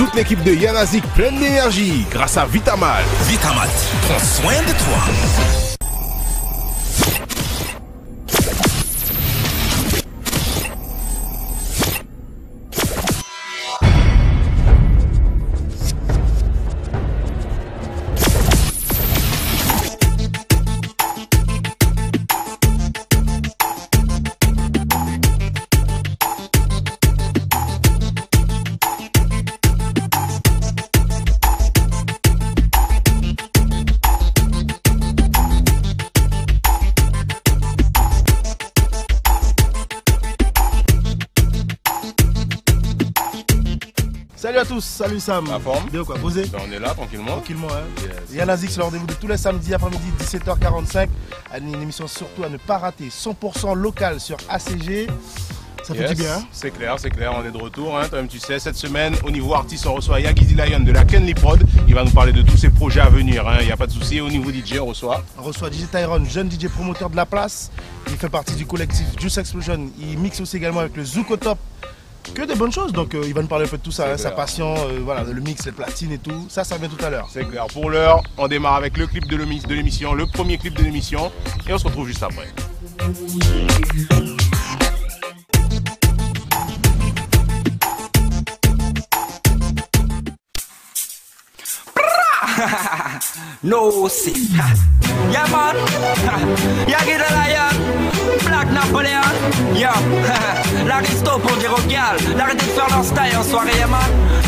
toute l'équipe de Yanazik pleine d'énergie grâce à Vitamal. Vitamat, prends soin de toi. Salut à tous, salut Sam. La forme. Bien quoi, posé? Ben on est là tranquillement. Tranquillement, hein. Yes. Yanazik, c'est le rendez-vous de tous les samedis après-midi, 17h45. Une émission surtout à ne pas rater, 100% locale sur ACG. Ça fait Yes, du bien. Hein. c'est clair, on est de retour. Hein. Toi-même, tu sais, cette semaine, au niveau artiste, on reçoit Yagizi Lion de la Kenley Prod. Il va nous parler de tous ses projets à venir. Il n'y a pas de souci. Au niveau DJ, on reçoit. On reçoit DJ Tyron, jeune DJ promoteur de la place. Il fait partie du collectif Juice Explosion. Il mixe aussi également avec le Zouk au Top. Que de bonnes choses, donc il va nous parler un peu de tout ça, hein, sa passion, voilà, le mix, les platines et tout. Ça vient tout à l'heure. C'est clair. Pour l'heure, on démarre avec le clip de l'émission, le premier clip de l'émission. Et on se retrouve juste après. No see. Yeah man. Yagi the Lion. Black Napoléon. Yo. L'aristo pour dire aux gals. L'arrêtez de faire leur style en soirée, yeah man.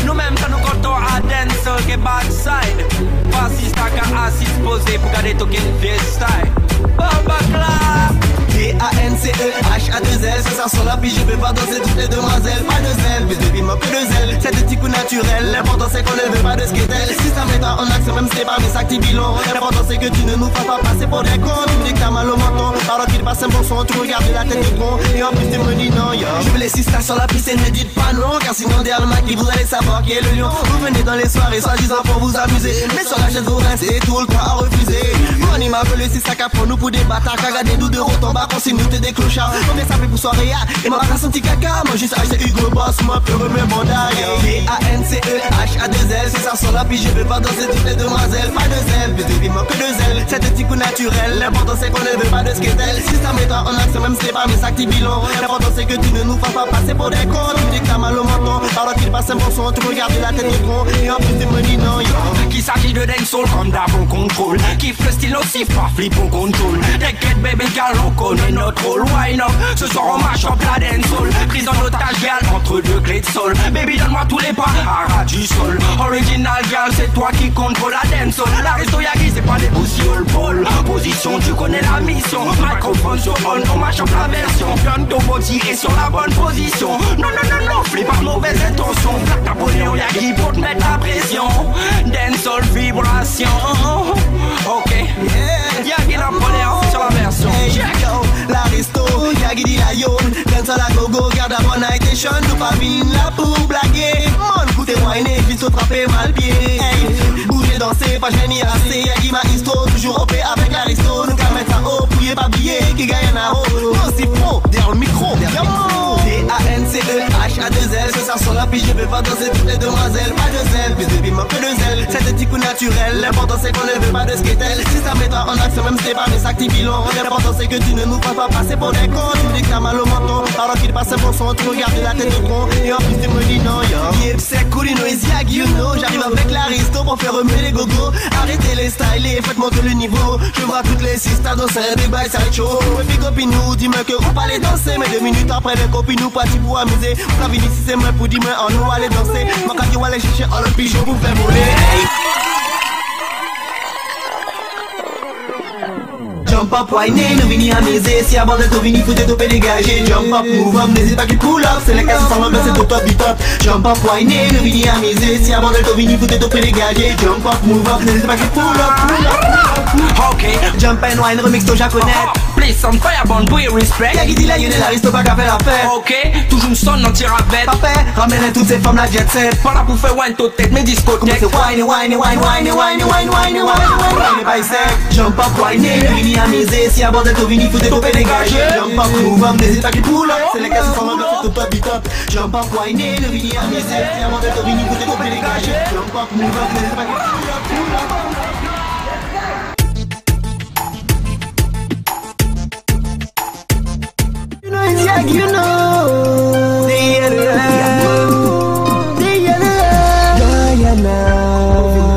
Nous-mêmes quand nous comptons à dancehall qui est backside. Pas si c'est qu'à assis posé pour garder ton vieille style. Bamba clap. D-A-N-C-E-H-A-2-L, ça sur la piste, je vais pas danser toutes les demoiselles. Pas de zèle, mais depuis moi que de zèle. C'est de petits coups naturels, l'important c'est qu'on ne veut pas de skater. Si ça met en action, même si c'est pas mes sacs bilans. L'important c'est que tu ne nous fasses pas passer pour des cons. Tu me dis que t'as mal au menton, alors qu'il passe un bon son, tu regardes la tête du con. Et en plus tu me dis non, yo. Je veux les 6 sur la piste et ne dites pas non, car sinon derrière le maquis vous allez savoir qui est le lion. Vous venez dans les soirées, soi-disant pour vous amuser. Mais sur la chaise vous rincez, tout le temps à refuser. Money m'a veut le 6 sacs pour nous pour des bâtards, car des 12 de route en bas. Si nous t'es des clochards, combien ça fait pour soirée? Et moi pas senti caca, moi juste acheté Hugo Boss, moi peu remets mon d'ailleurs. D-A-N-C-E-H-A-2-L, c'est ça sur la piste, je vais pas danser toutes les demoiselles. Pas de zèle, mais depuis moi que de zèle. C'est de petits coups naturels, l'important c'est qu'on ne veut pas de skater. Si ça met en action, même si c'est pas mes sacs bilans. L'important c'est que tu ne nous fasses pas passer pour des cons. Tu me dis que t'as mal au menton, alors qu'il passe un bon son, tu regardes la tête du tronc. Et en plus tu me dis non, yo. Qu'il s'agit de dancehall comme d'avant contrôle. Kiffe le style aussi, pas flip on contrôle. T'inquiète baby girl, on connaît notre rôle. Why not? Ce soir on marche en plein dancehall. Prise en otage gal entre deux clés de sol. Baby donne-moi tous les pas à ras du sol. Original gal, c'est toi qui contrôle la dancehall. L'aristo Yagi, c'est pas des boussioles pôle. Position, tu connais la mission. Microphone sur on marche en plein version. Donne ton body et sur la bonne position. Non, non, non, non, flip par mauvaise intention. Black Napoléon Yagi pour te mettre la pression. Dancehall vibration. Ok, Yagi Napoléon sur la version. L'aristo, Yagi di Lion, dance à la gogo, garde à mon agitation, nous pas vine là pour blaguer. Mon écoutez whiner, vite se trapper mal pied. Hey, bouger, danser, pas gêner assez. Yagi ma histo, toujours OP avec l'aristo. Nous qu'à mettre ça haut, pouillez pas billet, qui gagne un haut. Non, c'est pro, derrière le micro, derrière le micro. D-A-N-C-E-H-A-2-L, ce soir sur la piste, je vais pas danser toutes les demoiselles. Pas de zèle, mais depuis moi que de zèle. C'est des petits coups naturels, l'important c'est qu'on ne veut pas de skater. Si ça met en action, même si c'est pas mes sacs bilans. L'important c'est que tu ne nous fasses pas passer pour des cons. Tu me dis que t'as mal au menton, alors qu'il passe un bon son, tu regardes la tête de tronc. Et en plus tu me dis non, yo. Yep, c'est cool, it's Yagi, you know. J'arrive avec l'aristo pour faire remuer les gogos. Arrêtez les styles, faites monter le niveau. Je vois toutes les sisters danser, big bye, ça va être chaud. Et puis copine-nous, dis-moi que vous parlez danser. Mais 2 minutes après, les copines nous partis pour amuser. Vous avez dit si c'est moi pour dire, mais on nous aller danser. Moi quand tu aller chercher en le pigeon pour faire voler. Jump up, whiner, nous vini amuser. Si avant d'être vini, faut t'être dégager. Jump up, move up, n'hésite pas qu'il pull up. C'est les cas sans même, c'est au top du top. Jump up, whiner, nous vini amuser. Si avant d'être vini, faut t'être dégager. Jump up, move up, n'hésite pas qu'il pull up, pull up, pull up. Ok, jump and wine, remix to japonais. please some fire bond, boy, respect. Y'a qui dit la yenne, l'aristo pas qu'à faire l'affaire. Ok, toujours une sonne, non tire à bête. Parfait, ramène toutes ces femmes la jet set. Pas là pour faire wine to tête, mes discothèques. Commence wine, wine, wine, wine, wine, wine, wine, wine, wine, by sec. Jump up, wine, vini à miser. Si à bord d'être vini, faut topé dégagé. Jump up, move up, n'hésite pas qui pull up. C'est les cas qui sont en fait top, top, top. Jump up, wine, vini à miser. Si à bord d'être vini, faut topé dégagé. Jump up, move up, n'hésite pas qui pull up. You know, Guyana,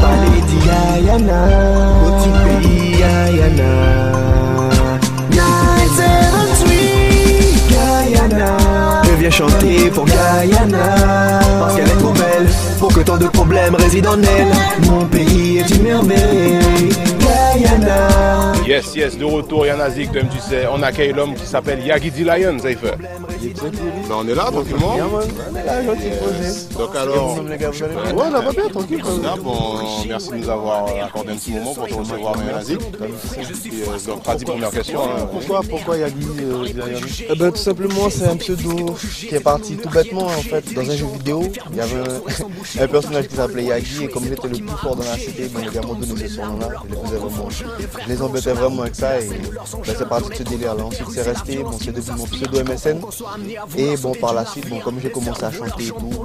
parler de Guyana, petit pays Guyana, 973, Guyana, je viens chanter pour Guyana, parce qu'elle est trop belle, pour que tant de problèmes résident en elle, mon pays est une merveille, Guyana. Yes, yes, de retour, Yana Zik, comme tu sais, on accueille l'homme qui s'appelle Yagidi Lion, ça y fait. Ben, on est là, tranquillement. Donc alors, ouais, on va bien, tranquille. Bon, merci de nous avoir accordé un petit moment pour te recevoir, Yana Zik. Donc, Pradi, première question. Pourquoi Yagidi Lion? Tout simplement, c'est un pseudo qui est parti tout bêtement, en fait, dans un jeu vidéo. Il y avait un personnage qui s'appelait Yagi, et comme j'étais le plus fort dans la cité, les gars m'ont donné ce son-là. Je les embêtais vraiment avec ça, et c'est parti de ce délire-là. Ensuite, c'est resté, c'est devenu mon pseudo MSN. Et bon, par la suite, comme j'ai commencé à chanter et tout,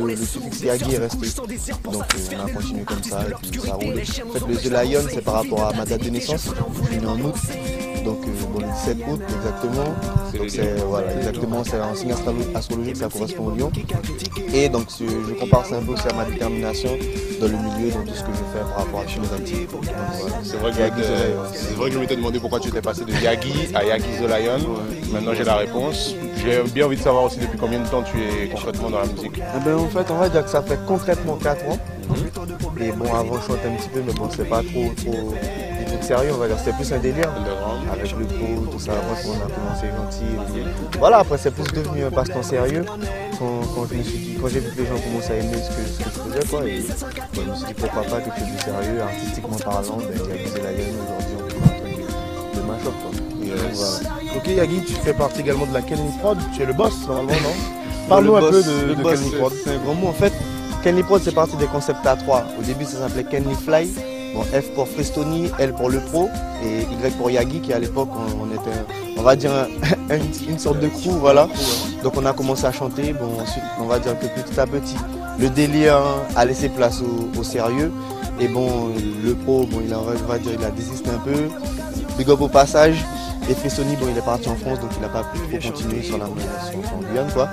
le suffixe Yagi est resté. Donc on a continué comme ça, et puis ça roule. En fait, le The Lion, c'est par rapport à ma date de naissance. Je suis né en août, donc le 17 août exactement. Donc c'est un signe astrologique, ça correspond au lion. Et donc je compare ça un peu aussi à ma détermination dans le milieu, dans tout ce que je fais par rapport à mes activités. C'est vrai que je m'étais demandé pourquoi tu étais passé de Yagi à Yagi the Lion. Maintenant j'ai la réponse. J'ai bien envie de savoir aussi depuis combien de temps tu es concrètement dans la musique. En fait, on va dire que ça fait concrètement 4 ans. Et bon, avant je chantais un petit peu, mais bon, c'est pas trop sérieux, on va dire. C'était plus un délire. Avec le pro, tout ça. Après, on a commencé gentil. Voilà, après, c'est plus devenu un passe-temps sérieux. Quand j'ai vu que les gens commençaient à aimer ce que je faisais, quoi. Et je me suis dit pourquoi pas quelque chose de sérieux, artistiquement parlant. Yagi the Lion, aujourd'hui, on est en train de mash-up, quoi. Yes. Voilà. Ok, Yagi, tu fais partie également de la Kenny Prod. Tu es le boss, normalement, non? Parle-nous un peu de Kenny Prod. C'est un grand mot, en fait. Kenny Prod, c'est parti des concepts A3. Au début, ça s'appelait Kenny Fly. Bon, F pour Frestoni, L pour le pro et Y pour Yagi, qui à l'époque on était, on va dire, une sorte de crew, voilà. Donc on a commencé à chanter. Bon, ensuite on va dire que petit à petit le délire a laissé place au sérieux. Et bon, le pro, bon, il a désisté un peu. Big up au passage. Et Frestoni, bon, il est parti en France, donc il n'a pas pu trop continuer sur Guyane, quoi.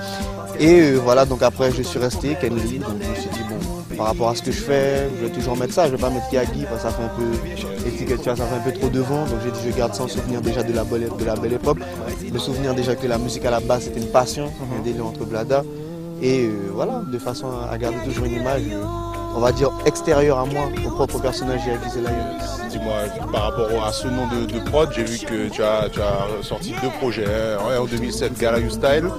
Et voilà, donc après je suis resté Kenny, donc je me suis dit bon, par rapport à ce que je fais, je vais toujours mettre ça, je vais pas mettre Yagi parce que ça fait un peu étiquette, ça fait un peu trop devant, donc j'ai dit je garde ça en souvenir déjà de la belle époque, me souvenir déjà que la musique à la base c'était une passion, un délire entre Blada, et voilà, de façon à garder toujours une image, on va dire extérieure à moi, au propre personnage Yagi the Lion. Dis-moi, par rapport à ce nom de prod, j'ai vu que tu as sorti 2 projets, en 2007 Gala You Style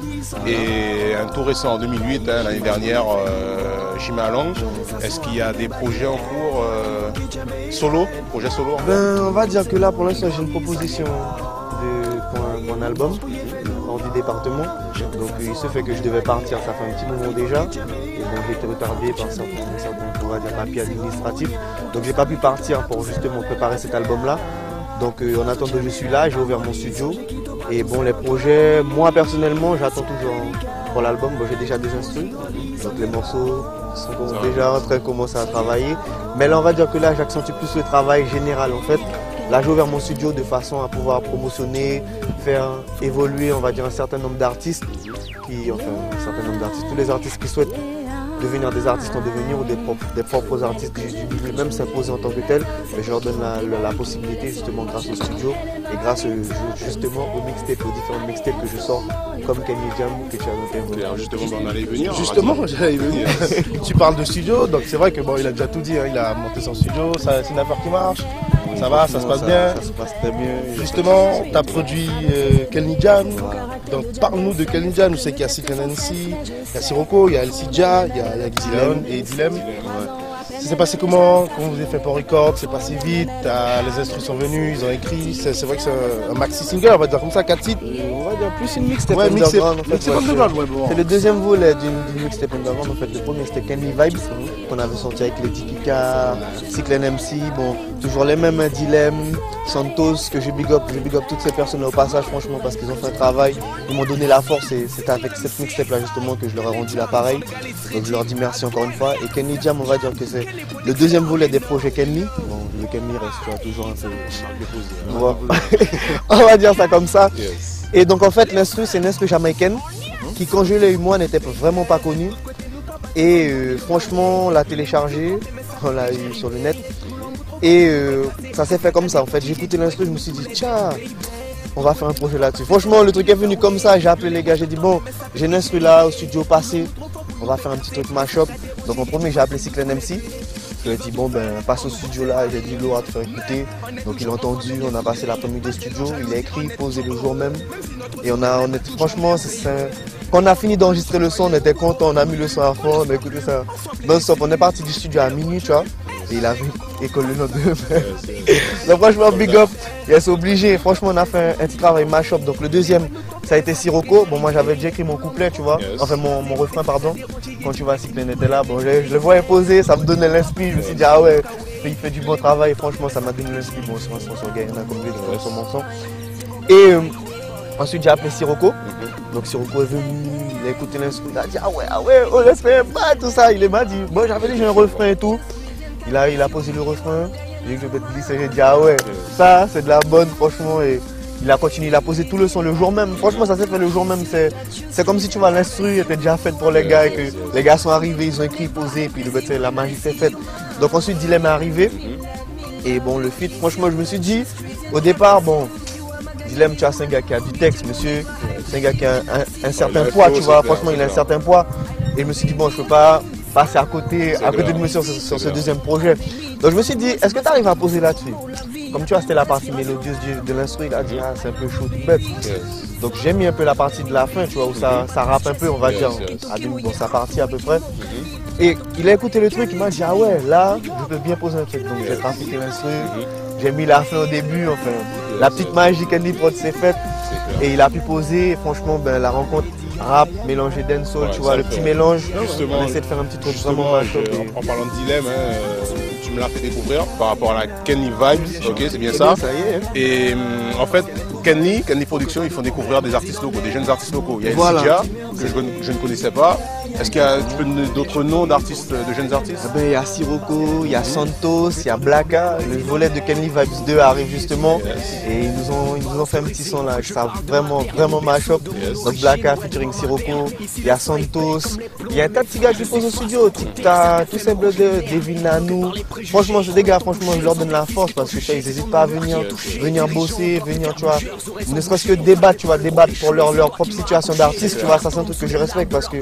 et un tout récent en 2008, l'année dernière, Shimalang. Est-ce qu'il y a des projets en cours projet solo On va dire que là pour l'instant j'ai une proposition pour un album hors du département. Donc il se fait que je devais partir, ça fait un petit moment déjà. Et donc j'ai été retardé par certains on va dire, papiers administratifs. Donc j'ai pas pu partir pour justement préparer cet album-là. Donc en attendant je suis là, j'ai ouvert mon studio. Et bon les projets, moi personnellement j'attends toujours pour l'album, bon, j'ai déjà des instruments. Donc les morceaux sont déjà en train de commencer à travailler. Mais là on va dire que là j'accentue plus le travail général en fait. Là j'ai ouvert mon studio de façon à pouvoir promotionner, faire évoluer on va dire un certain nombre d'artistes tous les artistes qui souhaitent devenir des artistes en devenir ou des propres artistes du milieu même s'imposer en tant que tel, je leur donne la possibilité justement grâce au studio et grâce justement aux mixtapes, aux différents mixtapes que je sors comme Kenny Jam que tu as noté. Justement, on allait y venir. Justement, j'allais y venir. Tu parles de studio, donc c'est vrai que bon, il a déjà tout dit, il a monté son studio, c'est une affaire qui marche. Ça va, ça se passe bien. Ça se passe très bien. Justement, tu as produit Kenny Jam. Donc parle-nous de Kenny Jam. Je sais qu'il y a Secret Nancy, il y a Sirocco, il y a El Sidja, il y a Gizilem et Dilem. Ça s'est passé comment vous avez fait pour record? C'est passé vite, les instruments sont venus, ils ont écrit. C'est vrai que c'est un maxi single, on va dire comme ça, 4 titres. On va dire plus une mixtape Ouais, underground en fait. mixtape underground, ouais, bon. C'est le deuxième volet d'une mixtape underground en fait. Le premier c'était Kenny Vibes qu'on avait sorti avec les Tikika, Cyclen MC, bon, toujours les mêmes dilemmes, Santos que je big up toutes ces personnes au passage franchement parce qu'ils ont fait un travail, ils m'ont donné la force et c'est avec cette mixtape là justement que je leur ai rendu l'appareil. Donc je leur dis merci encore une fois. Et Kenny Jam, on va dire que c'est le deuxième volet des projets Kenny. Bon, le Kenny reste toujours un peu déposé. On va dire ça comme ça. Yes. Et donc en fait l'instru c'est une instru jamaïcaine qui quand je l'ai eu moi n'était vraiment pas connue. Et franchement on l'a téléchargé, on l'a eu sur le net. Et ça s'est fait comme ça en fait. J'ai écouté l'instru, je me suis dit tiens, on va faire un projet là-dessus. Franchement le truc est venu comme ça, j'ai appelé les gars, j'ai dit bon j'ai une instru là au studio passé, on va faire un petit truc mashup. Donc en premier j'ai appelé Cyclen MC. Il a dit bon ben passe au studio là, j'ai dit l'eau à te faire écouter. Donc il a entendu, on a passé l'après-midi au studio, il a écrit, posé le jour même. Et on était franchement, quand on a fini d'enregistrer le son, on était content, on a mis le son à fond, on a écouté ça non-stop. On est parti du studio à minuit, tu vois. Et il a vu école le nom de donc franchement big up, il s'est obligé, franchement on a fait un petit travail mashup. Donc le deuxième ça a été Sirocco, bon moi j'avais déjà écrit mon couplet tu vois, enfin mon refrain pardon. Quand tu vois Cyclen était là, bon je le voyais poser, ça me donnait l'esprit, je me suis dit ah ouais, il fait du bon travail, franchement ça m'a donné l'esprit, bon sur un son sur Gaïna comme lui, sur mon son. Et ensuite j'ai appelé Sirocco, donc Sirocco est venu, il a écouté l'instru, il a dit ah ouais, on laisse faire pas tout ça, il m'a dit, bon j'avais dit j'ai un refrain et tout. Il a posé le refrain, j'ai dit que je vais te glisser, j'ai dit ah ouais, ça c'est de la bonne franchement et il a continué, il a posé tout le son le jour même, franchement ça s'est fait le jour même, c'est comme si tu vois l'instru était déjà faite pour les gars et que les gars sont arrivés, ils ont écrit, posé et puis la magie s'est faite. Donc ensuite Dilemme est arrivé et bon le feat, franchement je me suis dit au départ bon, Dilemme tu vois c'est un gars qui a du texte monsieur, c'est un gars qui a un certain poids tu vois, franchement il a un certain poids et je me suis dit bon je peux pas passer à côté de monsieur sur ce deuxième projet. Donc je me suis dit, est-ce que tu arrives à poser là-dessus? Comme tu vois, c'était la partie mélodieuse de l'instru, il a dit, ah, c'est un peu chaud, tout bête. Donc j'ai mis un peu la partie de la fin, tu vois, où ça rappe un peu, on va dire, dans sa partie à peu près. Et il a écouté le truc, il m'a dit, ah ouais, là, je peux bien poser un truc. Donc j'ai trafiqué l'instru, j'ai mis la fin au début, enfin, la petite magie Kenny Prod s'est faite. Et il a pu poser, et franchement, ben, la rencontre rap mélangé dancehall, tu vois, le petit mélange. Justement, on essaie de faire un petit truc vraiment mashup. En parlant de Dilemme, tu me l'as fait découvrir par rapport à la Kenny Vibes, ok, c'est bien ça. Ça y est. Et en fait, Kenny Production, ils font découvrir des artistes locaux, des jeunes artistes locaux. Il y a Elsidia, que je ne connaissais pas. Est-ce qu'il y a, tu peux donner d'autres noms d'artistes, de jeunes artistes? Il y a Sirocco, il y a Santos, il y a Blacka. Le volet de Kenny Vibes 2 arrive justement. Et ils nous ont fait un petit son là, ça vraiment mashup. Donc Blacka featuring Sirocco, il y a Santos, il y a un tas de petits gars qui posent au studio, Tic-Tac, tous ces bleus de Devin Nanou. Franchement, c'est des gars, franchement, je leur donne la force parce que ils n'hésitent pas à venir bosser, venir, tu vois, ne serait-ce que débattre, tu vois, débattre pour leur propre situation d'artiste, tu vois, ça c'est un truc que je respecte parce que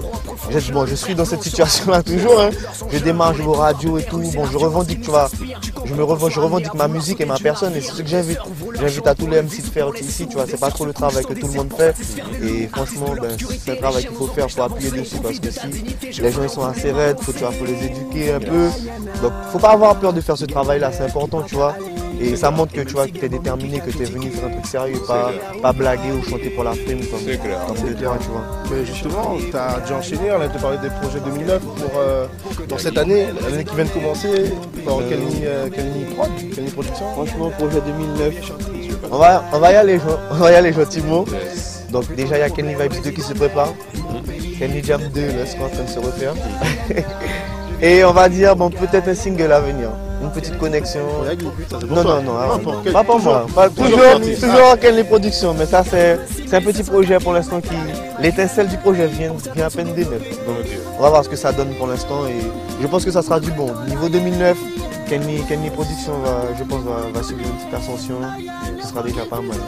bon, je suis dans cette situation-là toujours, hein. Je démarre, je vais aux radios et tout, bon, je revendique, tu vois, je revendique ma musique et ma personne et c'est ce que j'invite. J'invite à tous les MC de faire ici, tu vois, c'est pas trop le travail que tout le monde fait et franchement, ben, c'est un travail qu'il faut faire pour appuyer dessus parce que si les gens ils sont assez raides, faut les éduquer un peu, donc faut pas avoir peur de faire ce travail-là, c'est important, tu vois. Et ça montre que tu vois que tu es déterminé, que tu es venu faire un truc sérieux, pas blaguer ou chanter pour la frime comme des terrains, tu vois. Mais justement, tu as déjà enchaîné, on a te parlé des projets 2009 pour cette année, l'année qui vient de commencer, pour Kenny Production. Franchement, projet 2009, on va y aller gentiment. Donc déjà il y a Kenny Vibes 2 qui se prépare, Kenny Jam 2 là, c'est en train de se refaire. Et on va dire bon peut-être un single à venir. Une petite connexion. Non, pas pour moi. Toujours Kenny Production, mais ça c'est un petit projet pour l'instant qui. L'étincelle du projet vient à peine d'émettre. Donc on va voir ce que ça donne pour l'instant et je pense que ça sera du bon. Niveau 2009, Kenny Production je pense va subir une petite ascension, ce sera déjà pas mal.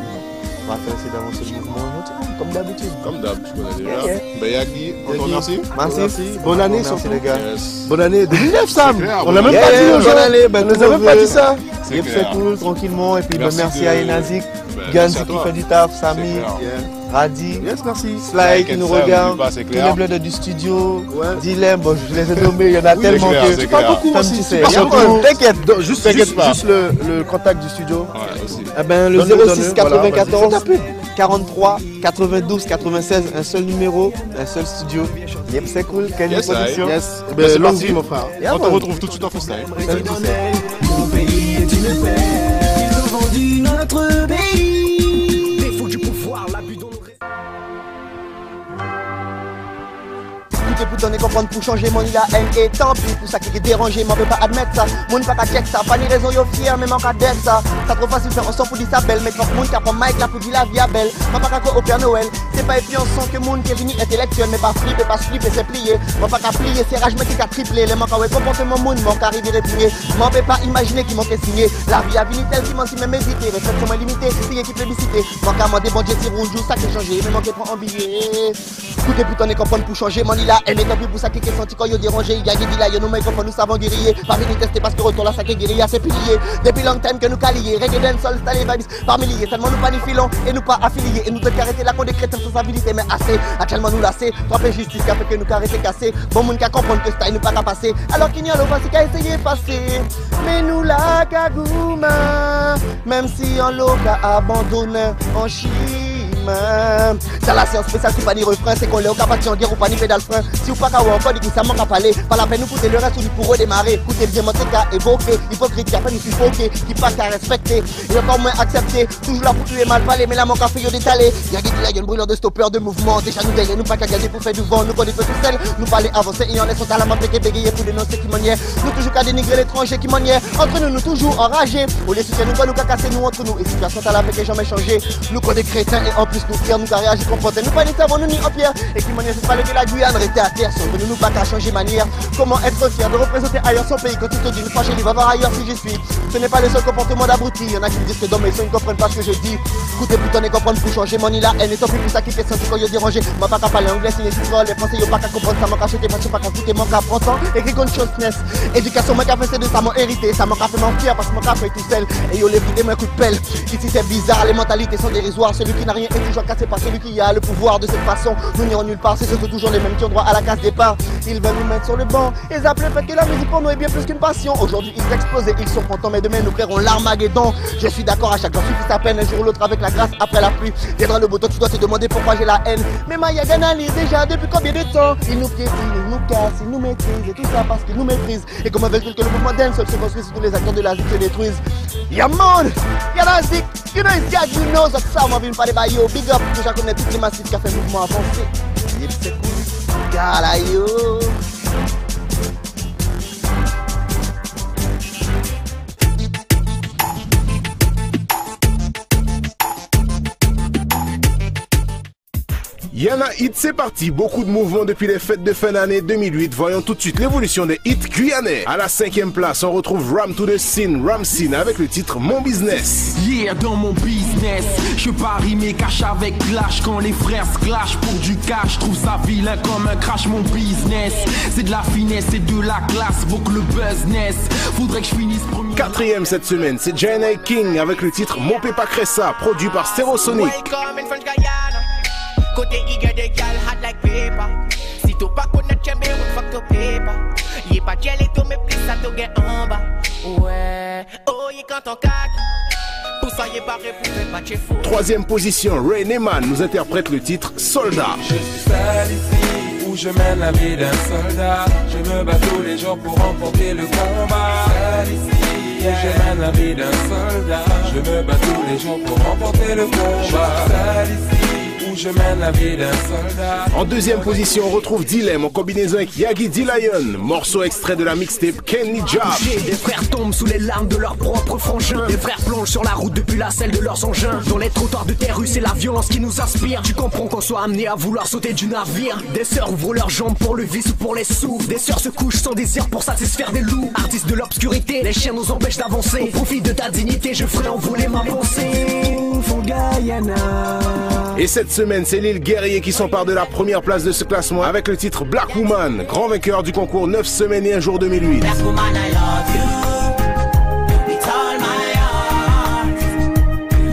On va essayer d'avancer le mouvement comme d'habitude. Comme d'hab, je connais déjà. Ben Yagi, encore merci. Merci. Bonne année surtout les gars. Bonne année 2009 Sam. Clair, on n'a même pas dit aux gens. On nous a même pas dit ça. C'est cool, tranquillement. Et puis merci à Enazik, Guns qui fait du taf, Samy. Radi, Yes, merci. Sly qui nous regarde, tous les bleus du studio, Dilemme, bon je les ai nommés, il y en a tellement que... C'est pas beaucoup comme aussi. tu sais. T'inquiète, juste le contact du studio. Eh ben, le Donne-le, 06 voilà, 94 43 92 96, un seul numéro, un seul studio. Yep, c'est cool. Quelle production. Yes. C'est parti, mon frère. On te retrouve tout de suite en freestyle. Mon pays est une paix. Ils ont vendu notre pays. Défaut du pouvoir, l'abus dans nos Écoutez, pour donner comprendre, pour changer mon la haine et tant pis. Pour ça qui est dérangé, m'en peut pas admettre ça. Moun pas qu'à check ça, pas ni raison yo fier, mais m'en qu'à d'être ça. Ça trop facile faire un son pour dire ça belle, mais quand moun qui apprend Mike là pour dire la vie à belle. M'en pas qu'à au Père Noël. C'est pas influençant que moun qui est venu intellectuel, mais pas flipper, c'est plié. M'en pas qu'à plier, c'est rage, mais qui a triplé. Les manques à comportement moun, m'en qu'à arriver plié. M'en peut pas imaginer qui manquait signé. La vie a venu telle qui m'en si même hésité. Réflexion moins limitée, c'est qui plébiscité. M'en qu'à m'en débonder, c'est rouge, ça qui changé, mais manqué prend en billet. Écoutez, putain, comprendre pour changer, mon il a aimé tant pis pour ça qui est senti quand il dérangé. Il y a dit là, nous mettons nous savons guerrier. Parmi les tests, parce que retour là, ça qui est guéri, c'est pilier. Depuis long time que nous calier, reggae dancehall, style vibes, par milliers. Seulement nous pas ni filons et nous pas affiliés. Et nous devons arrêter la code des crétins sans habilité, mais assez. Actuellement nous lassés, frapper justice qui a fait que nous arrêter cassé. Bon monde qui a comprendre que style nous pas qu'à passer. Alors qu'il y a l'offense qui a essayé de passer. Mais nous la cagouma, même si on l'a abandonné en Chine. C'est la séance spéciale qui pas ni refrain, c'est qu'on l'est au capable de dire ou pas ni pédale frein. Si ou pas qu'à encore dit que ça manque à parler, pas la peine nous coûter le reste ou du pour redémarrer. Écoutez bien, monter qu'à évoquer, hypocrite qui a fait nous suffoquer, qui pas qu'à respecter, et encore moins accepter. Toujours là pour tuer mal parler, mais la manque à faire d'étaler. Y'a dit là, y'a une brûlure de stopper de mouvement. Déjà nous gagnons, nous pas qu'à garder pour faire du vent, nous connaissons tout seul, nous parler avancer et en laissant à la main bégayer pour dénoncer qui manière. Nous toujours qu'à dénigrer l'étranger qui manière. Entre nous, nous toujours enragés. Au lieu de soutien, nous pas nous qu'à casser nous entre nous. Et situation à la fait jamais changé. Nous connaissons des crétins et en plus nous fiers, nous qu'à réagir comporter. Nous pas des savons, nous ni en pierre. Et qui manière, c'est pas lever la Guyane, rester à terre. Sauf que nous pas qu'à changer manière. Comment être fier de représenter ailleurs son pays quand tu te dis, nous fâcher, il va voir ailleurs si j'y suis. Ce n'est pas le seul comportement d'abruti. Il y en a qui me disent que dans mes sons, ils ne comprennent pas ce que je dis. Écoutez, putain, et comprendre pour changer mon la haine. Et tant pis pour ça qui fait sentir quand il dérangé. M'a pas qu'à parler anglais, signer les français, y'a pas qu'à comprendre ça, m'a qu'à chuter, pas qu'à foutre, manque à prendre écrit consciousness. Éducation, m'a qu'à faire de ça, m'a hérité. Ça m'a qu'à fait mentir parce que m'a qu'à fait tout seul. Et yo, les vides, moi, coup de pelle. Ici, c'est bizarre, les mentalités sont dérisoires. Celui qui n'a rien est toujours cassé par celui qui a le pouvoir de cette façon. Nous n'irons nulle part, c'est surtout toujours les mêmes qui ont droit à la case départ. Ils veulent nous mettre sur le banc. Ils appellent le fait que la musique pour nous est bien plus qu'une passion. Aujourd'hui, ils explosent et ils sont contents, mais demain, nous créerons l'Armageddon. Je suis d'accord, à chaque jour suffit sa peine. Un jour ou l'autre, avec la grâce, après la pluie. Viendra le beau temps, tu dois te demander pourquoi j'ai la haine. Mais Maya analyse déjà depuis combien de temps. Ils nous piétinent, ils nous cassent, ils nous maîtrisent. Et tout ça parce qu'ils nous méprisent. Et comment veulent-ils que le mouvement dancehall se construise si tous les acteurs de la zik se détruisent? Yeah man, y'a la zik, you know it's God, you know that ça m'a vu me parler by yo. Big up, déjà connais toutes les massifs qui a fait le mouvement avancé. Yep, c'est cool. Gala yo. Yana Hit, c'est parti. Beaucoup de mouvements depuis les fêtes de fin d'année 2008. Voyons tout de suite l'évolution des hits guyanais. À la 5e place, on retrouve Ram to the Scene, Ramsin avec le titre Mon Business. Yeah, dans mon business, je parie mes cash avec clash. Quand les frères se clashent pour du cash, trouve ça vilain comme un crash. Mon business, c'est de la finesse, c'est de la classe, beaucoup le business. Faudrait que je finisse premier. 4e cette semaine, c'est Jana King avec le titre Mon Pépa Cressa, produit par Stereosonic. Côté eager de gal hot like paper. Si tu pas connaître j'aime bien fuck to paper. Y'a pas jelly to me plus ça te get en bas. Ouais, oh y'a quand on cac. Pour ça y'a pas répondu pas de chez fou. 3e position, Ray Neyman nous interprète le titre Soldat. Je suis seul ici où je mène la vie d'un soldat. Je me bats tous les jours pour remporter le combat. Seul ici où je mène la vie d'un soldat. Je me bats tous les jours pour remporter le combat. Seul ici je mène la vie d'un soldat. En 2e position, on retrouve Dilemme en combinaison avec Yagi D-Lion, morceau extrait de la mixtape Kenny Job. Des frères tombent sous les larmes de leurs propres frangins. Des frères plongent sur la route depuis la selle de leurs engins. Dans les trottoirs de terre rue, c'est la violence qui nous inspire. Tu comprends qu'on soit amené à vouloir sauter du navire. Des sœurs ouvrent leurs jambes pour le vice ou pour les sous. Des sœurs se couchent sans désir pour satisfaire des loups. Artistes de l'obscurité, les chiens nous empêchent d'avancer. Au profit de ta dignité, je ferai envoler ma pensée. Et cette semaine, c'est l'île Guerrier qui s'empare de la première place de ce classement avec le titre Black Woman, grand vainqueur du concours 9 semaines et un jour 2008. Black woman, I love you. It's all my heart.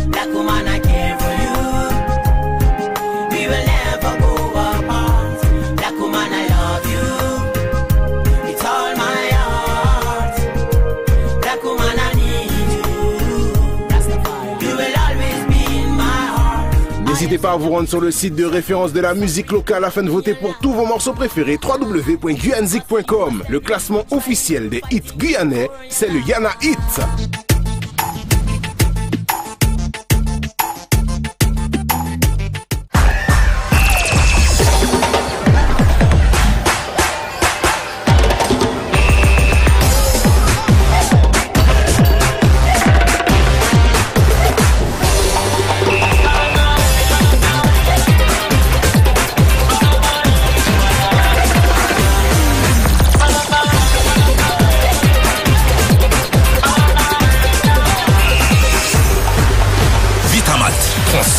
Black woman, I care for you. N'hésitez pas à vous rendre sur le site de référence de la musique locale afin de voter pour tous vos morceaux préférés, www.guyanzik.com. Le classement officiel des hits guyanais, c'est le Yana Hit.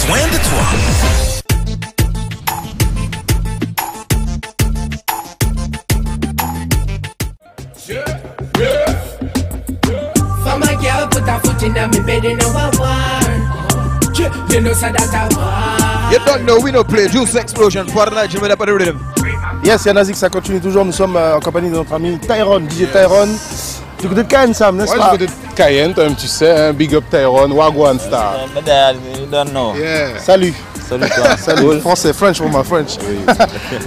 Soin de toi. For my girl, put her foot in my bed in our war. You know so that I war. You don't know, we don't play Juice Explosion for the night, you made up a rhythm. Yes, Yanazik, ça continue toujours. Nous sommes en compagnie de notre ami Tyrone, DJ Tyrone. Du côté de Cayenne, Sam, n'est-ce pas? Du côté de Cayenne, tu sais, un big up Tyrone, Wagwan Star. You don't know. Yeah. Salut. Salut toi. Salut. Français, French for my French. Oui.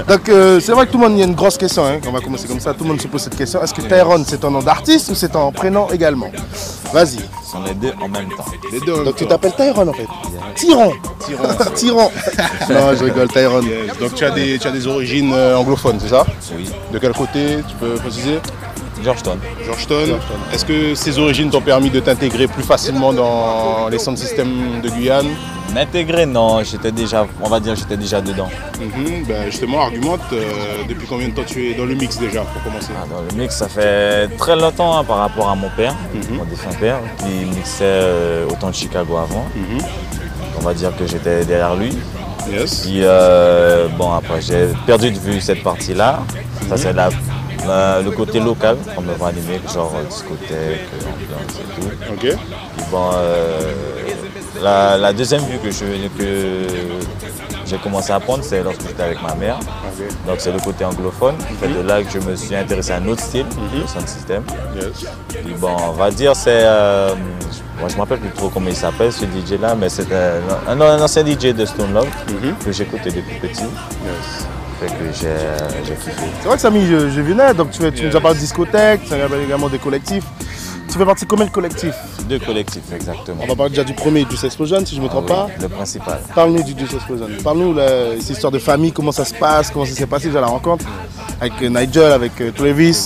Donc c'est vrai que tout le monde, il y a une grosse question, hein. On va commencer comme ça, tout le monde se pose cette question. Est-ce que Tyrone c'est ton nom d'artiste ou c'est ton prénom également? Vas-y. Ce sont les deux en même temps. Les deux. Donc tu t'appelles Tyrone en fait? Tyron. Tyron. Non, je rigole, Tyrone. Yes. Donc tu as des origines anglophones, c'est ça? Oui. De quel côté, tu peux préciser? Georgetown. Est-ce que ces origines t'ont permis de t'intégrer plus facilement dans les sound systems de Guyane? M'intégrer, non, j'étais déjà, on va dire, j'étais déjà dedans. Ben justement, argumente, depuis combien de temps tu es dans le mix déjà, pour commencer? Dans le mix, ça fait très longtemps hein, par rapport à mon père, mon défunt père, qui mixait autant de Chicago avant. On va dire que j'étais derrière lui. Yes. Puis, bon, après, j'ai perdu de vue cette partie-là. Ça, c'est le côté local, on me va animer, genre discothèque, ambiance et tout. Ok. Puis bon, la deuxième vue que j'ai commencé à prendre, c'est lorsque j'étais avec ma mère. Okay. Donc c'est le côté anglophone. C'est de là que je me suis intéressé à un autre style, le sound system. Yes. Puis bon, on va dire c'est, moi je me rappelle plus trop comment il s'appelle ce DJ là, mais c'est un ancien DJ de Stone Love que j'écoutais depuis petit. Yes. Fait que j'ai kiffé. C'est vrai que Samy, je venais, donc tu nous as parlé de discothèque, tu as également des collectifs. Tu fais partie de combien de collectifs? 2 collectifs, exactement. On va parler déjà du premier, Juice Explosion, si je ne me trompe pas. Le principal. Parle-nous du Juice Explosion. Parle-nous cette histoire de famille, comment ça se passe, comment ça s'est passé déjà la rencontre avec Nigel, avec Travis.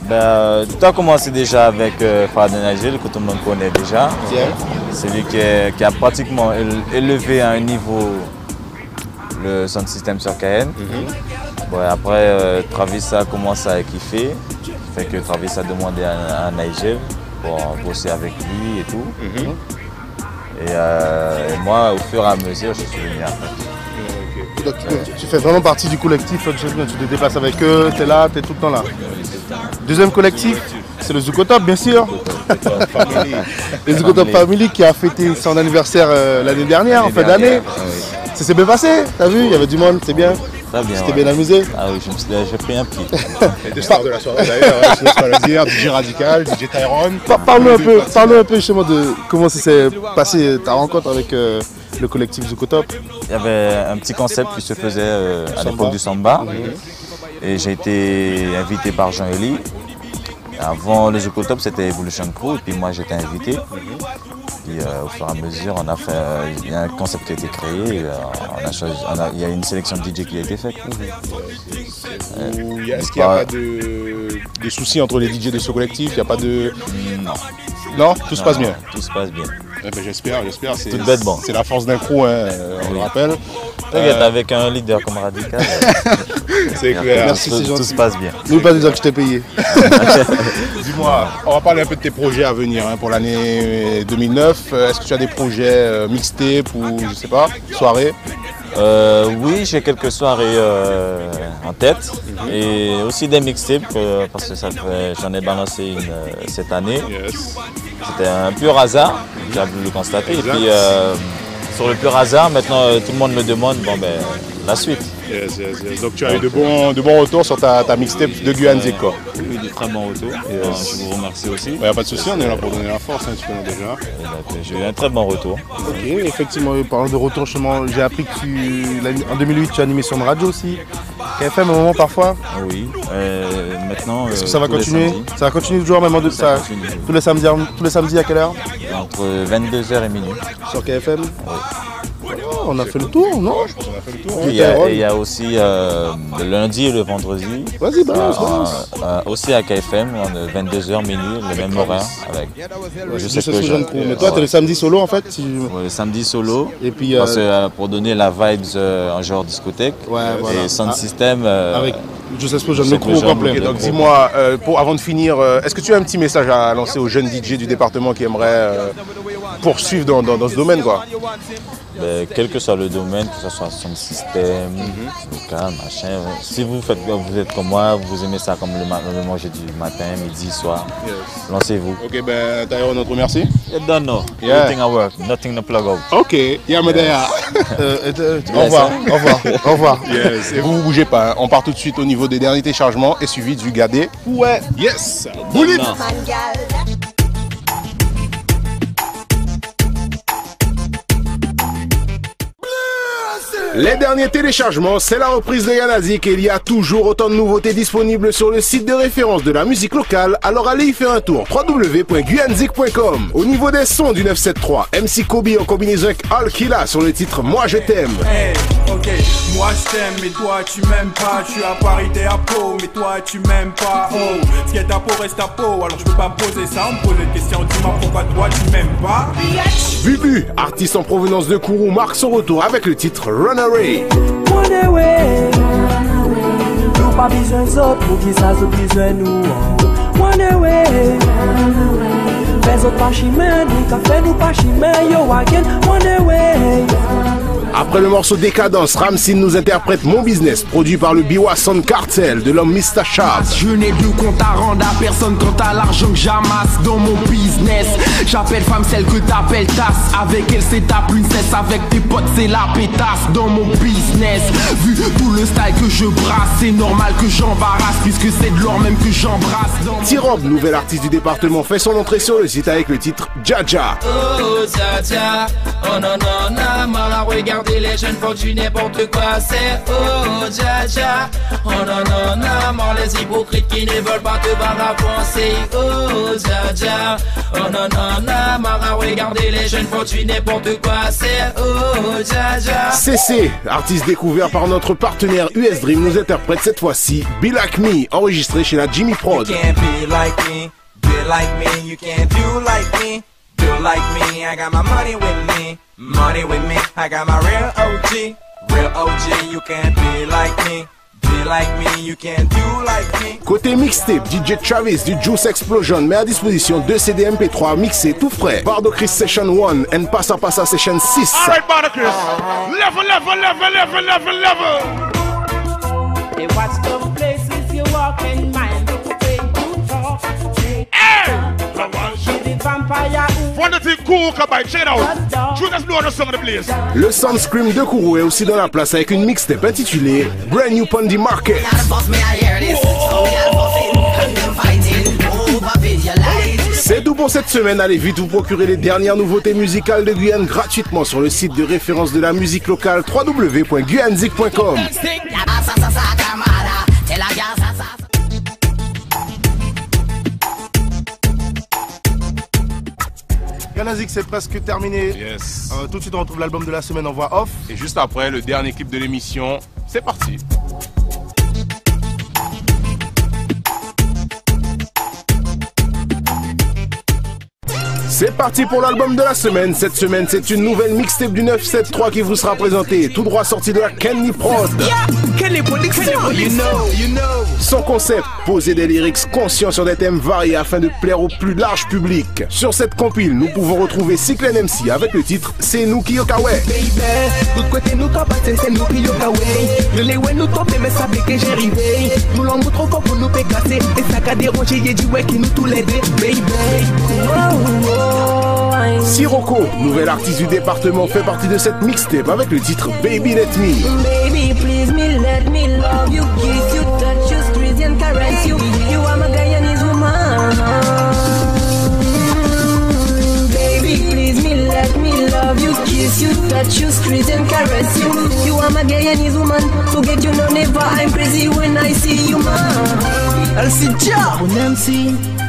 Ben, tout a commencé déjà avec Fad Nigel, que tout le monde connaît déjà. C'est lui qui a pratiquement élevé à un niveau le sound system sur Cayenne. Bon, après, Travis a commencé à kiffer. Fait que Travis a demandé à Nigel pour bosser avec lui et tout. Et moi, au fur et à mesure, je suis venu après. Donc, tu fais vraiment partie du collectif, tu te déplaces avec eux, tu es là, tu es tout le temps là. Deuxième collectif, c'est le Zuko Top, bien sûr. Le Zuko Top Family qui a fêté son anniversaire l'année dernière, en fin d'année. Ça s'est bien passé, t'as vu, il y avait du monde, c'était bien. Très bien. C'était bien amusé. Ah oui, j'ai pris un pied. Et des stars de la soirée d'ailleurs, je ne sais pas le dire, DJ Radical, DJ Tyrone. Parle-nous un peu justement de comment ça s'est passé ta rencontre avec le collectif Zuko Top. Il y avait un petit concept qui se faisait à l'époque du Samba. Et j'ai été invité par Jean-Eli. Avant le Zuko Top, c'était Evolution Crew, et puis moi j'étais invité. Puis au fur et à mesure, on a fait, il y a un concept qui a été créé, il y a une sélection de DJ qui a été faite. Est-ce qu'il n'y a pas de soucis entre les DJ de ce collectif? Il n'y a pas de... Non. Non, tout se passe bien. Tout se passe bien. Eh ben, j'espère. C'est tout bête, bon. C'est la force d'un crew, hein, on le rappelle. T'inquiète, avec un leader comme Radical, c'est clair. Merci, c'est gentil. Tout se passe bien. N'oublie pas de dire que je t'ai payé. Dis-moi, on va parler un peu de tes projets à venir hein, pour l'année 2009. Est-ce que tu as des projets mixtapes ou je sais pas, soirées? Oui, j'ai quelques soirées en tête et aussi des mixtapes parce que j'en ai balancé une cette année. Yes. C'était un pur hasard, j'ai voulu le constater. Exact. Et puis sur le pur hasard, maintenant tout le monde me demande bon, ben, la suite. Yes. Donc tu as eu de bons retours sur ta mixtape de Guyanzik, quoi. Oui, de très bons retours. Je vous remercie aussi. Il n'y a pas de souci, on est là pour donner la force, tu connais déjà. J'ai eu un très bon retour. Ok, effectivement, parlant de retour, j'ai appris que en 2008 tu as animé sur une radio aussi. KFM au moment parfois. Oui, maintenant. Est-ce que ça va continuer? Ça va continuer toujours même tous les samedis à quelle heure? Entre 22h et minuit. Sur KFM? Oui. On a fait le tour, non? Je pense qu'on a fait le tour. Il y a aussi le lundi et le vendredi. Vas-y, balance. Aussi à KFM, 22h minuit, le même horaire. Avec je sais que jeune crew. Mais toi, tu es le samedi solo en fait? Le samedi solo. Et puis, pour donner la vibes en genre discothèque. Voilà. Et Sound System. Avec Just Explosion, le crew au complet. Okay, donc dis-moi, avant de finir, est-ce que tu as un petit message à lancer aux jeunes DJ du département qui aimeraient poursuivre dans ce domaine, quoi? Quel que soit le domaine, que ce soit son système, local, machin. Si vous êtes comme moi, vous aimez ça comme le manger du matin, midi, soir, lancez-vous. Ok, d'ailleurs, on te remercie. You don't know. Everything I work, nothing to plug out. Ok, Yamadea. Au revoir. Yes. Et vous bougez pas, on part tout de suite au niveau des derniers téléchargements et suivi du Gadé. Ouais. Yes. Boulit. Les derniers téléchargements, c'est la reprise de Yanazik et il y a toujours autant de nouveautés disponibles sur le site de référence de la musique locale, alors allez y faire un tour, www.guyanzik.com. Au niveau des sons du 973, MC Kobe en combinaison avec Al Killa sur le titre Moi je t'aime. Hey, ok, moi je t'aime, mais toi tu m'aimes pas, je suis à Paris, t'es à Pau, mais toi tu m'aimes pas. Oh, ce qui est à Pau reste à Pau, alors je peux pas me poser ça, on me pose des questions, dis-moi pourquoi toi tu m'aimes pas. Bubu, artiste en provenance de Kourou, marque son retour avec le titre Runaway. Runaway, nous pas besoin d'autres pour qui ça se besoin nous. Runaway, fais autres pas chimène, nous café nous pas chimène, yo again. Runaway. Après le morceau Décadence, Ramsin nous interprète Mon Business, produit par le Biwa Sound Cartel de l'homme Mr. Sharp. Je n'ai de compte à rendre à personne quant à l'argent que j'amasse dans mon business. J'appelle femme celle que t'appelles tasse. Avec elle c'est ta princesse, avec tes potes c'est la pétasse dans mon business. Vu tout le style que je brasse, c'est normal que j'embarrasse puisque c'est de l'or même que j'embrasse. T-Rob, nouvel artiste du département, fait son entrée sur le site avec le titre Jaja. Oh Jaja, oh non non non, mal à regarder les jeunes faut que tu n'importe quoi c'est. Oh Jaja, oh non non non, mort les hypocrites qui ne veulent pas te voir avancer. Oh Jaja, oh non non non, mal à regarder les jeunes faut que tu n'importe quoi c'est. Oh Jaja. CC, artiste découvert par notre partenaire US Dream, nous interprète cette fois-ci Be Like Me, enregistré chez la Jimmy Prod. You can't be like me, be like me, you can't do like me, do like me. I got my money with me, I got my real OG, you can't be like me. Be like me, you can't do like me. Côté mixtape, DJ Travis du Juice Explosion met à disposition 2 CD MP3 mixés tout frais. Bardo Chris Session 1 and Passa Passa Session 6. Alright, Bardo Chris, level. Hey, watch the places you walk in, mind the way you talk. Le Sunscream de Kourou est aussi dans la place avec une mixtape intitulée Brand New Pondy Market. C'est tout pour cette semaine, allez vite vous procurer les dernières nouveautés musicales de Guyane gratuitement sur le site de référence de la musique locale www.guyanzik.com. Yanazik, c'est presque terminé. Yes. Tout de suite on retrouve l'album de la semaine en voix off. Et juste après, le dernier clip de l'émission, c'est parti. C'est parti pour l'album de la semaine. Cette semaine, c'est une nouvelle mixtape du 973 qui vous sera présentée, tout droit sorti de la Kenny Prod. Son concept, poser des lyrics conscients sur des thèmes variés afin de plaire au plus large public. Sur cette compile, nous pouvons retrouver Cyclen MC avec le titre C'est nous qui yokawe. Sirocco, nouvel artiste du département, fait partie de cette mixtape avec le titre Baby Let Me. Baby, please me, let me love you, kiss you, touch you, squeeze and caress you. You are my Guyanese woman. Baby, please me, let me love you, kiss you, touch you, squeeze and caress you. You are my Guyanese woman. Forget you, no never. I'm crazy when I see you, man. LC Jah,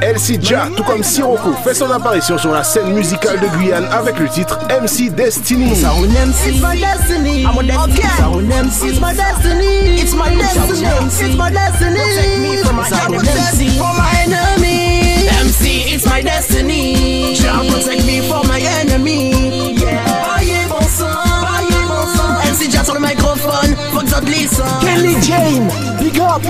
LC Jah, tout comme Sirocco, fait son apparition sur la scène musicale de Guyane avec le titre MC Destiny. It's my destiny. I'm a destiny. It's my destiny. It's my destiny. It's my destiny. Protect me from my enemy. For my enemy. MC, it's my destiny. Jah protect me from my enemy. Yeah. Baye bon sang. MC Jah sur le microphone. Faut que ça glisse. Kelly Jane, big up.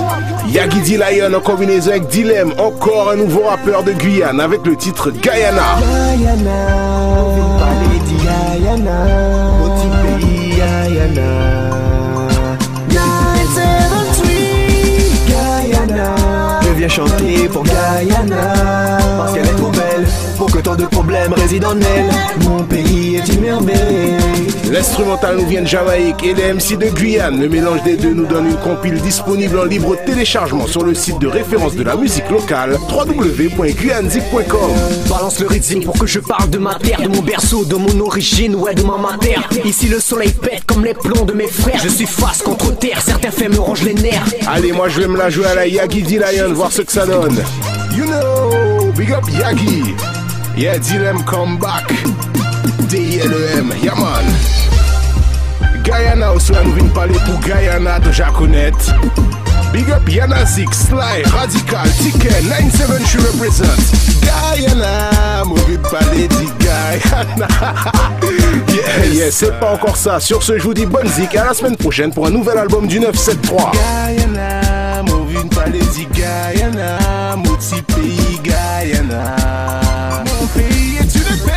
Yagi D Lion en combinaison avec Dilem, encore un nouveau rappeur de Guyane avec le titre Guyana. Guyana, on vient parler de Guyana, au petit pays Guyana. 973 Guyana, je viens chanter pour Guyana, parce qu'elle est trop belle, pour que tant de problèmes résident en elle. Mon pays est une merveille. L'instrumental nous vient de Jamaïque et les MC de Guyane. Le mélange des deux nous donne une compile disponible en libre téléchargement sur le site de référence de la musique locale www.guyanzik.com. Balance le rythme pour que je parle de ma terre, de mon berceau, de mon origine, ouais de ma matière. Ici le soleil pète comme les plombs de mes frères. Je suis face contre terre, certains faits me rongent les nerfs. Allez, moi je vais me la jouer à la Yagi D Lion, voir ce que ça donne. You know, big up Yagi. Yeah, Dilem come back. D-I-L-E-M, yeah man. Guyana aussi, nous venons parler pour Guyana de Jaconet. Big up Yana Zik, Sly, Radical, Ticket, 97 je represent. Guyana, nous venons parler de Guyana. Yeah, c'est pas encore ça. Sur ce, je vous dis bonne zik, à la semaine prochaine pour un nouvel album du 973. Guyana, nous venons parler de Guyana, mon petit pays Guyana. Mon pays est une paix.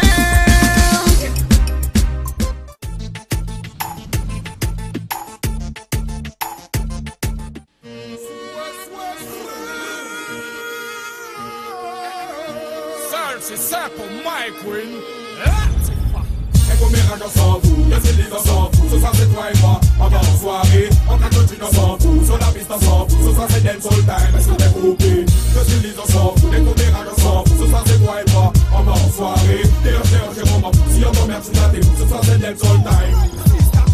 C'est ça pour Mike Win. Et combien on s'en fout, le style on s'en fout. Ce soir c'est toi et moi, on va en soirée. On t'a continué on s'en fout, sur la piste on s'en fout. Ce soir c'est dance all time, est-ce que t'es groupé? Le style on s'en fout, et combien on s'en fout. Ce soir c'est toi et moi, on va en soirée. D'ailleurs Jérôme, si on t'emmerde tu l'as t'es fou. Ce soir c'est dance all time.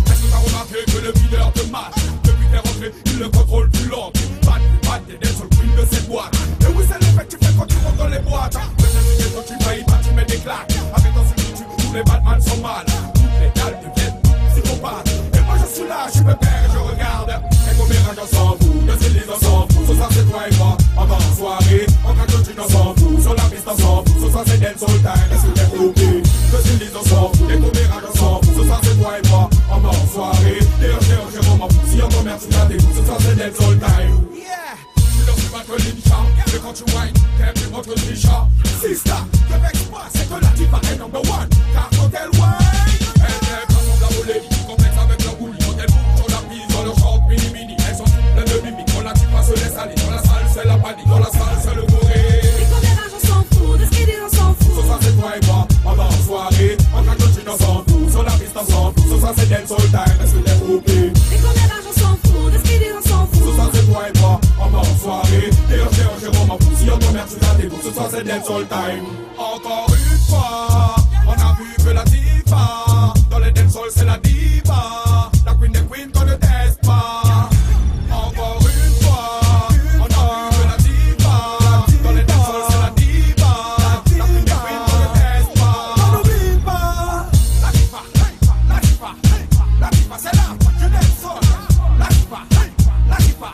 Est-ce que t'as remarqué que le leader te match? Depuis t'es rentré, il le contrôle plus longtemps. Pat, t'es dance all queen de cette boîte. Et oui c'est l'effet que tu fais quand tu rentres dans les boîtes. Quand tu payes pas, tu mets des claques. Avec ton substitut, tous les Batman sont mal. Toutes les dalles deviennent psychopathes. Et moi je suis là, je me perds et je regarde. Et combien j'en s'en fout, le style on s'en fout. Ce soir c'est toi et moi, on va en soirée. On craque le on s'en fout, sur la piste on s'en fout. Ce soir c'est dance all time, est-ce que t'es groupé? Le style on s'en fout, et combien j'en s'en fout. Ce soir c'est toi et moi, on va en soirée. D'ailleurs Jérôme, si on t'emmerde tu l'as des coups. Ce soir c'est dance all time. Mais quand tu whine, t'aimes les autres trichas. Sista, le mec c'est que la diva est number one. Car quand elle whine, elle n'est pas sans la volée. Complexe avec leur boule, quand elle bouge, on la pise dans leur short mini-mini. Elles sont pleines de mimiques, quand la diva se laisse aller. Dans la salle, c'est la panique, dans la salle, c'est le goré. Et combien on s'en fout, de ce qu'il dit on s'en fout. Ce soir c'est toi et moi, on va en soirée. On craque le on s'en fout, sur la piste on s'en fout. Ce soir c'est dance all time, est-ce que t'es groupé? Et combien on s'en fout, de ce qu'il dit on s'en fout. Ce soir c'est toi et moi, on va en soirée. D'ailleurs Jérôme, si on t'emmerde tu l'as des coups. Ce soir c'est dance all time. Encore une fois, on a vu que la diva dans les dance halls c'est la diva. La queen des queens qu'on ne teste pas. Encore une fois, on a vu que la diva dans les dance halls c'est la diva. La queen des queens qu'on ne teste pas. On n'oublie pas la diva, la diva, la diva c'est là du dance hall. La diva, la diva,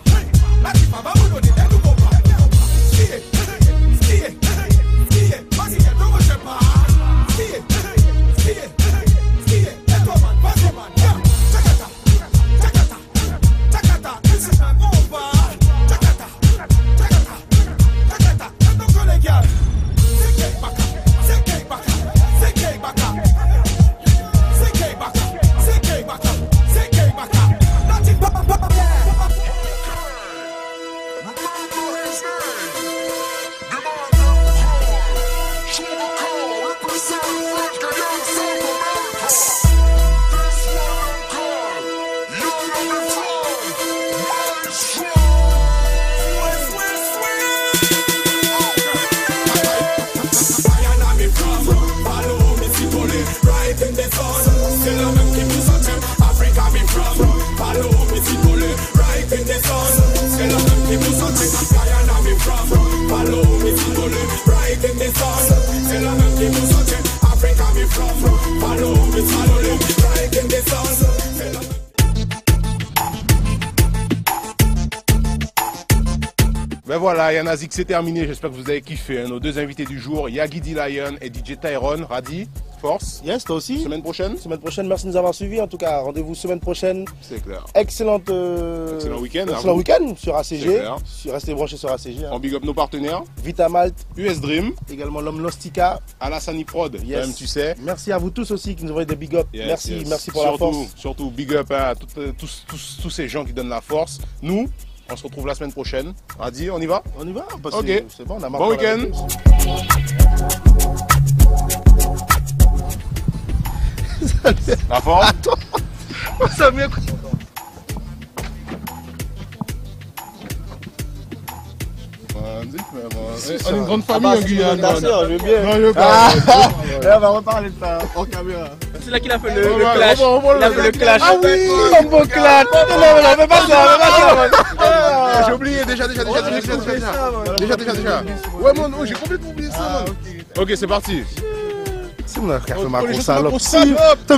la diva va vous donner des nouveaux pas. Vas-y, ne me rejette pas. voilà, Yanazik, c'est terminé. J'espère que vous avez kiffé. Nos deux invités du jour, Yagi D. Lion et DJ Tyrone. Radi, force. Yes, toi aussi. Semaine prochaine. Semaine prochaine, merci de nous avoir suivis. En tout cas, rendez-vous semaine prochaine. C'est clair. Excellent week-end. Excellent week-end sur ACG. Restez branchés sur ACG. On big up nos partenaires. Vitamalt, US Dream. Également l'homme Lostica. Alassani Prod, yes. même tu sais. Merci à vous tous aussi qui nous envoyez des big up. Yes, merci pour la force. Surtout big up à tous ces gens qui donnent la force. Nous, on se retrouve la semaine prochaine. Radi, on y va? On y va. Ok. C'est bon, on a bon week-end. La forme? Attends. Ça vient. On est une grande famille en Guyane. Je veux bien. Non, je veux pas. On va reparler de ça en caméra. C'est là qu'il a fait le clash. Il a fait le clash. Ah oui, un beau clash. Non, fais pas ça, J'ai oublié déjà. Ouais, moi, j'ai complètement oublié ça. Ok, c'est parti. C'est mon frère, fais ma grosse salope.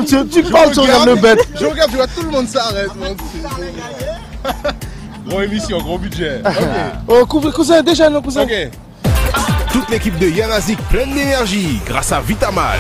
Tu parles, tu regardes le bête. Je regarde, tu vois, tout le monde s'arrête. Bon émission, gros budget. Oh, cousin, déjà, non, cousin. Ok. Toute l'équipe de Yanazik pleine d'énergie grâce à Vitamal.